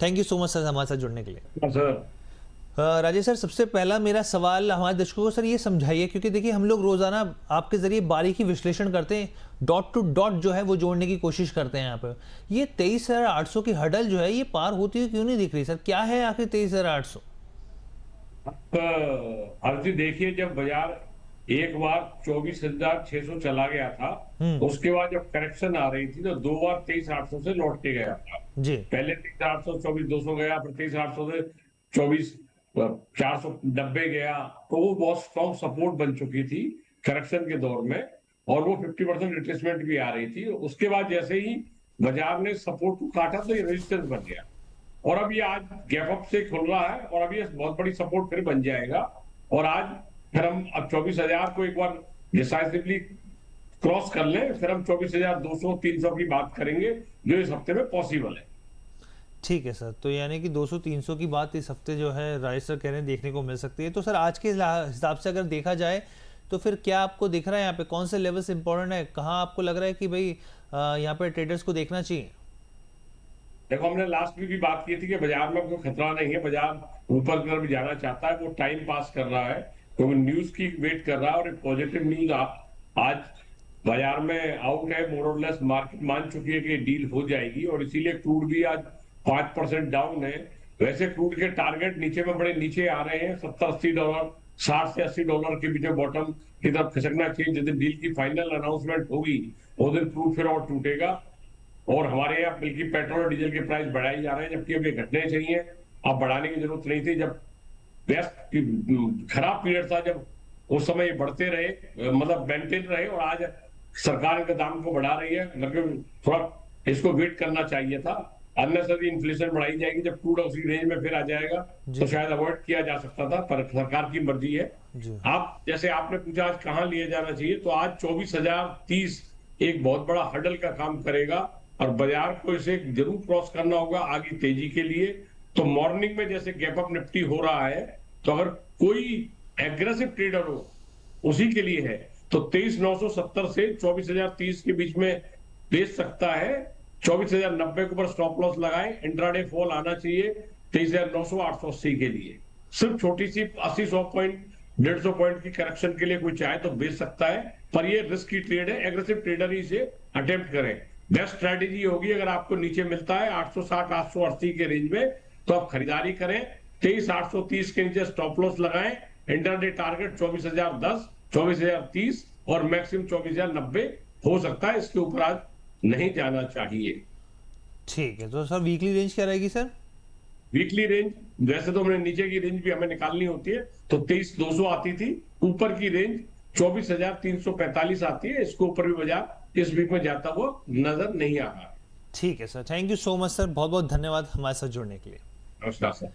Thank you so much sir हमारे साथ जुड़ने के लिए। हाँ सर। राजेश सर, सबसे पहला मेरा सवाल हमारे दर्शकों को सर ये समझाइए, क्योंकि देखिए हम लोग रोजाना आपके जरिए बारीकी विश्लेषण करते हैं, डॉट टू डॉट जो है वो जोड़ने की कोशिश करते हैं यहाँ पे। ये 23,800 की हडल जो है ये पार होती हुई क्यों नहीं दिख रही सर? क्या है आखिर 23,800? अर्जी देखिए, जब बाजार एक बार 24,600 चला गया था, उसके बाद जब करेक्शन आ रही थी तो दो बार 23,800 से लौट के गया था। जी। पहले 23,800 24,200 गया, फिर 23,800 से 24,490 गया। तो वो बहुत स्ट्रॉन्ग सपोर्ट बन चुकी थी करेक्शन के दौर में, और वो 50% रिट्रेसमेंट भी आ रही थी। उसके बाद जैसे ही बाजार ने सपोर्ट को काटा तो ये रेजिस्टेंस बन गया, और अब ये आज गैप अप से खुल रहा है, और अब ये बहुत बड़ी सपोर्ट फिर बन जाएगा। और आज फिर हम अब 24,000 को एक बार डिसाइसिवली क्रॉस कर लें, फिर हम 24,200 300 की बात करेंगे, जो इस हफ्ते में पॉसिबल है। ठीक है सर, तो यानी कि 200-300 की बात इस हफ्ते जो है राजेश सर कह रहे हैं देखने को मिल सकती है। तो सर आज के हिसाब से अगर देखा जाए तो फिर क्या आपको दिख रहा है यहाँ पे कौन से लेवल्स इंपॉर्टेंट है? कहाँ आपको लग रहा है कि भाई यहाँ पे ट्रेडर्स को देखना चाहिए? देखो, हमने लास्ट वीक भी बात की थी कि बाजार में कोई खतरा नहीं है, बाजार ऊपर की तरफ जाना चाहता है, वो टाइम पास कर रहा है, क्योंकि न्यूज की वेट कर रहा है। और एक पॉजिटिव न्यूज आज बाजार में आउट है, मोर और लेस मार्केट मान चुकी है कि डील हो जाएगी, और इसीलिए क्रूड भी आज 5% डाउन है। वैसे क्रूड के टारगेट नीचे में बड़े नीचे आ रहे हैं, $70-80, $60 से $80 के बीच में बॉटम की तरफ खिसकना चाहिए। जिस दिन डील की फाइनल अनाउंसमेंट होगी उस दिन क्रूड फिर और टूटेगा, और हमारे यहाँ बल्कि पेट्रोल और डीजल के प्राइस बढ़ाए जा रहे हैं, जबकि अब ये घटने चाहिए। अब बढ़ाने की जरूरत नहीं थी। जब बेस्ट खराब पीरियड था, जब उस समय ये बढ़ते रहे, मतलब मेंटेन रहे, और आज सरकार इनके दाम को बढ़ा रही है। मतलब थोड़ा इसको वेट करना चाहिए था। अननेसेसरी इन्फ्लेशन बढ़ाई जाएगी, जब क्रूड उसी रेंज में फिर आ जाएगा तो शायद अवॉइड किया जा सकता था, पर सरकार की मर्जी है। आप जैसे आपने पूछा आज कहाँ लिए जाना चाहिए, तो आज 24,030 एक बहुत बड़ा हडल का काम करेगा, और बाजार को इसे जरूर क्रॉस करना होगा आगे तेजी के लिए। तो मॉर्निंग में जैसे गैप अप निफ्टी हो रहा है, तो अगर कोई एग्रेसिव ट्रेडर हो उसी के लिए है, तो 23,970 से 24,030 के बीच में बेच सकता है। 24,090 के ऊपर स्टॉप लॉस लगाए, इंट्राडे फॉल आना चाहिए 23,900 880 के लिए। सिर्फ छोटी सी 80-100 पॉइंट 150 पॉइंट की करेक्शन के लिए कोई चाहे तो बेच सकता है, पर ये रिस्की ट्रेड है, एग्रेसिव ट्रेडर ही इसे अटेम्प्ट करें। बेस्ट स्ट्रेटेजी होगी, अगर आपको नीचे मिलता है 860 880 के रेंज में, तो आप खरीदारी करें। 23,830 के नीचे स्टॉप लॉस लगाएं। इंटरडे टारगेट 24,010 24,030 और मैक्सिमम 24,090 हो सकता है, इसके ऊपर आज नहीं जाना चाहिए। ठीक है, तो सर वीकली रेंज क्या रहेगी सर? वीकली रेंज वैसे तो हमने नीचे की रेंज भी हमें निकालनी होती है, तो 23,200 आती थी। ऊपर की रेंज 24,345 आती है। इसको ऊपर भी बाजार इस वीक में जाता हुआ नजर नहीं आ रहा। ठीक है sir, thank you so much sir, बहुत बहुत धन्यवाद हमारे साथ जुड़ने के लिए। नमस्कार सर।